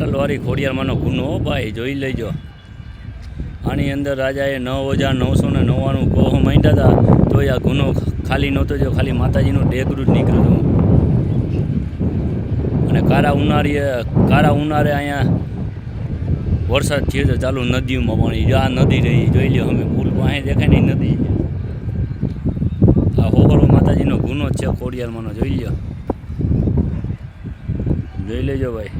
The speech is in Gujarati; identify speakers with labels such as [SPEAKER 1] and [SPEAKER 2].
[SPEAKER 1] પાટલવાળી ખોડિયારમાંનો ગુનો ભાઈ જોઈ લેજો. આની અંદર રાજાએ 9,999 કોહો માંડ્યા હતા તો આ ગુનો ખાલી નહોતો જો, ખાલી માતાજીનું ડેગરું જ નીકળ્યું હતું. અને કારા ઉનાળે અહીંયા વરસાદ થયો તો ચાલુ નદીઓમાં પાણી. જો આ નદી રહી જોઈ લો, અમે પુલ પાસે દેખાય નહીં નદી. આ હોહરો માતાજીનો ગુનો જ છે ખોડિયારમાંનો, જોઈ લો, જોઈ લેજો ભાઈ.